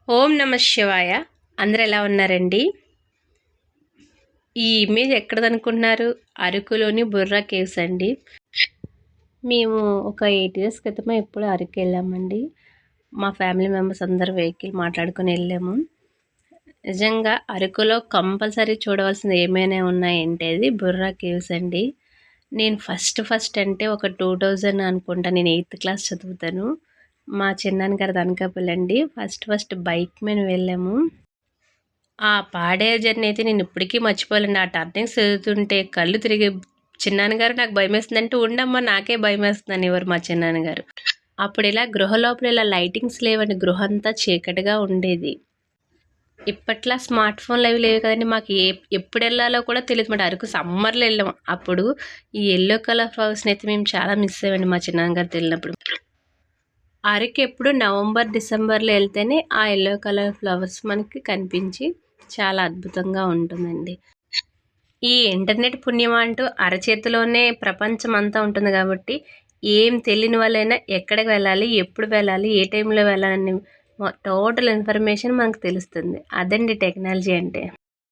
ఓం నమ శివాయ. అందరు ఎలా ఉన్నారండి? ఈ ఇమేజ్ ఎక్కడదనుకుంటున్నారు? అరకులోని బుర్రా కేవ్స్ అండి. మేము ఒక 8 ఇయర్స్ క్రితమే ఎప్పుడు అరకు వెళ్ళామండి. మా ఫ్యామిలీ మెంబర్స్ అందరూ వెహికల్ మాట్లాడుకొని వెళ్ళాము. నిజంగా అరకులో కంపల్సరీ చూడవలసింది ఏమైనా ఉన్నాయంటే అది బుర్రా కేవ్స్ అండి. నేను ఫస్ట్ అంటే ఒక 2000 అనుకుంటా, నేను 8th క్లాస్ చదువుతాను. మా చిన్నాన్నగారిది అనకాపల్లి అండి. ఫస్ట్ బైక్ మీద వెళ్ళాము. ఆ పాడే జర్నీ అయితే నేను ఇప్పటికీ మర్చిపోలేండి. ఆ టర్నింగ్స్ చదువుతుంటే కళ్ళు తిరిగి, చిన్నాన్నగారు నాకు భయమేస్తుందంటే ఉండమ్మా నాకే భయమేస్తుందని ఎవరు మా చిన్నాన్నగారు. అప్పుడు ఇలా గృహ లోపల ఇలా లైటింగ్స్ లేవండి, గృహ అంతా చీకటిగా ఉండేది. ఇప్పట్లా స్మార్ట్ ఫోన్లు అవి లేవు కదండి. మాకు ఎప్పుడు వెళ్ళాలో కూడా తెలియదు మాట. అరకు సమ్మర్లో వెళ్ళాము. అప్పుడు ఈ ఎల్లో కలర్ ఫ్లవర్స్ని అయితే మేము చాలా మిస్ అయ్యామండి మా చిన్నాన్నగారితో వెళ్ళినప్పుడు. అరకు ఎప్పుడు నవంబర్ డిసెంబర్లో వెళ్తేనే ఆ ఎల్లో కలర్ ఫ్లవర్స్ మనకి కనిపించి చాలా అద్భుతంగా ఉంటుందండి. ఈ ఇంటర్నెట్ పుణ్యం అంటూ అరచేతిలోనే ప్రపంచం అంతా ఉంటుంది కాబట్టి ఏం తెలియని వాళ్ళైనా ఎక్కడికి వెళ్ళాలి, ఎప్పుడు వెళ్ళాలి, ఏ టైంలో వెళ్ళాలని టోటల్ ఇన్ఫర్మేషన్ మనకు తెలుస్తుంది. అదండి టెక్నాలజీ అంటే.